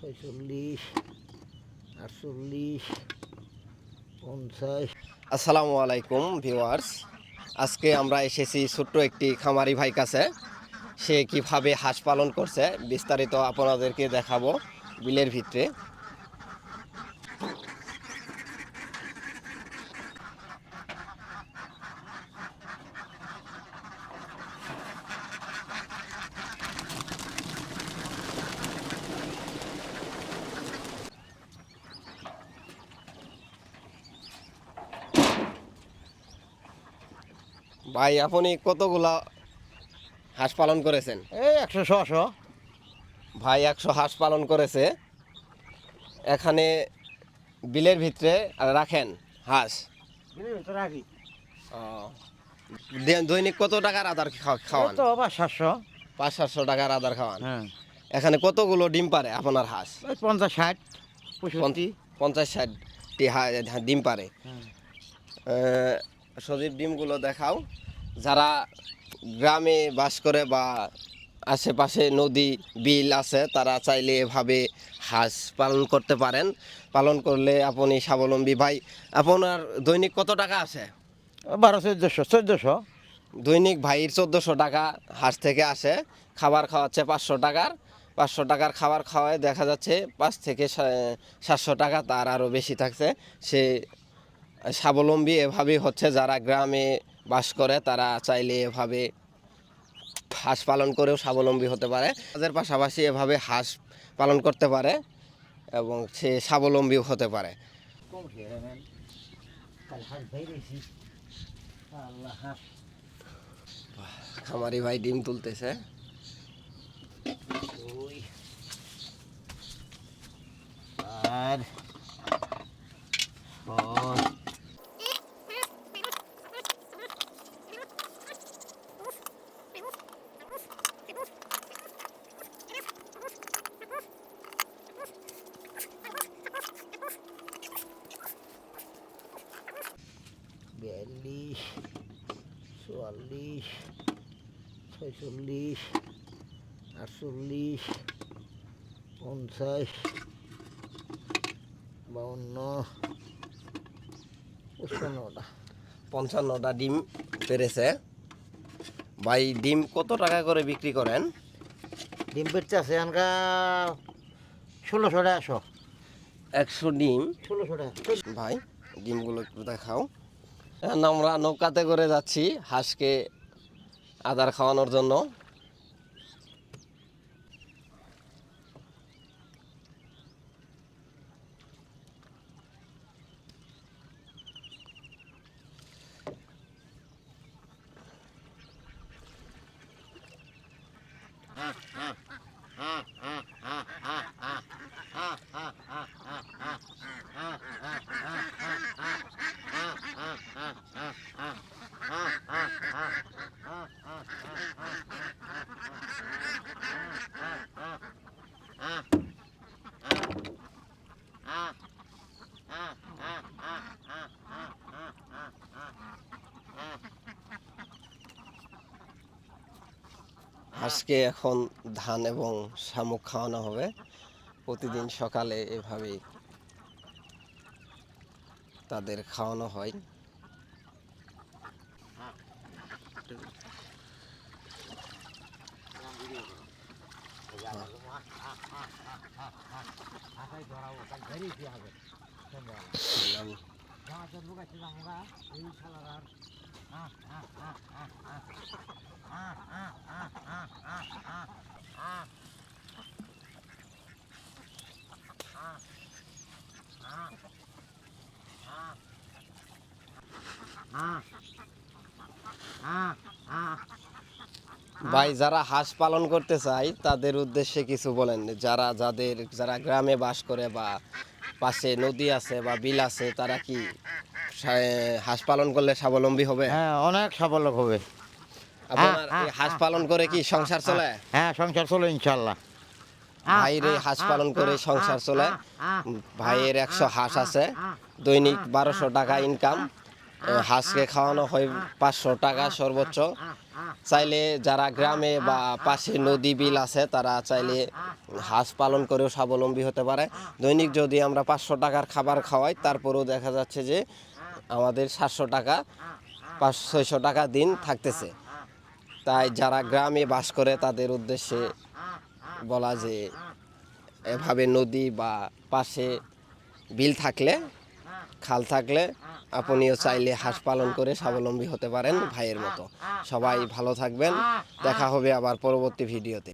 46, 48, 50। আসসালামু আলাইকুম ভিউয়ার্স। আজকে আমরা এসেছি ছোট্ট একটি খামারি ভাই কাছে। সে কিভাবে হাঁস পালন করছে বিস্তারিত আপনাদেরকে দেখাবো বিলের ভিতরে। ভাই আপনি কতগুলা হাঁস পালন করেছেন? এই 100 ভাই 100 হাঁস পালন করেছে। এখানে বিলের ভিতরে রাখেন হাঁস। রাখি। আহ, দৈনিক কত টাকার আদার খাওয়ান? তো আবার 700। 500-700 টাকার আদার খাওয়ান। হ্যাঁ, এখানে কতগুলো ডিম পারে আপনার হাঁস? ওই 50, 60, 65। 50-60টি ডিম পারে। হ্যাঁ। সজীব ডিমগুলো দেখাও। যারা গ্রামে বাস করে বা আশেপাশে নদী বিল আছে তারা চাইলে এভাবে হাঁস পালন করতে পারেন। পালন করলে আপনি স্বাবলম্বী। ভাই আপনার দৈনিক কত টাকা আসে? 1200, 1400। দৈনিক ভাইয়ের 1400 টাকা হাঁস থেকে আসে। খাবার খাওয়াচ্ছে 500 টাকার। 500 টাকার খাবার খাওয়ায় দেখা যাচ্ছে 5 থেকে 700 টাকা, তার আরও বেশি থাকছে। সে স্বাবলম্বী এভাবেই হচ্ছে। যারা গ্রামে বাস করে তারা চাইলে এভাবে হাঁস পালন করেও স্বাবলম্বী হতে পারে। কাজের পাশাপাশি এভাবে হাঁস পালন করতে পারে এবং সে স্বাবলম্বীও হতে পারে। খামারি ভাই ডিম তুলতেছে। 2, 4, 6। বিয়াল্লিশ, 44, 46, 48, 50, 52, 55টা। 55টা ডিম পেরেছে। ভাই ডিম কত টাকা করে বিক্রি করেন? ডিম পেড়তে আছে এনকা 1600 টাকা। 100 ডিম। 1600 টাকা। ভাই ডিমগুলো একটু দেখাও। এখন আমরা নৌকাতে করে যাচ্ছি হাঁসকে আদার খাওয়ানোর জন্য। হাঁসকে এখন ধান এবং শামুক খাওয়ানো হবে। প্রতিদিন সকালে এভাবেই তাদের খাওয়ানো হয়। ভাই যারা হাঁস পালন করতে চায় তাদের উদ্দেশ্যে কিছু বলেন। যারা গ্রামে বাস করে বা পাশে নদী আছে বা বিল আছে তারা কি হাঁস পালন করলে স্বাবলম্বী হবে? হ্যাঁ, অনেক সাবলক হবে। আপনার এই হাঁস পালন করে কি সংসার চলে? হ্যাঁ, সংসার চলে ইনশাল্লাহ। ভাইয়ের এই হাঁস পালন করে সংসার চলে। ভাইয়ের 100 হাঁস আছে, দৈনিক 1200 টাকা ইনকাম। হাঁসকে খাওয়ানো হয় 500 টাকা সর্বোচ্চ। চাইলে যারা গ্রামে বা পাশে নদী বিল আছে তারা চাইলে হাঁস পালন করেও স্বাবলম্বী হতে পারে। দৈনিক যদি আমরা 500 টাকার খাবার খাওয়াই তারপরেও দেখা যাচ্ছে যে আমাদের 700 টাকা 500-600 টাকা দিন থাকতেছে। তাই যারা গ্রামে বাস করে তাদের উদ্দেশ্যে বলা যে এভাবে নদী বা পাশে বিল থাকলে, খাল থাকলে আপনিও চাইলে হাঁস পালন করে স্বাবলম্বী হতে পারেন ভাইয়ের মতো। সবাই ভালো থাকবেন, দেখা হবে আবার পরবর্তী ভিডিওতে।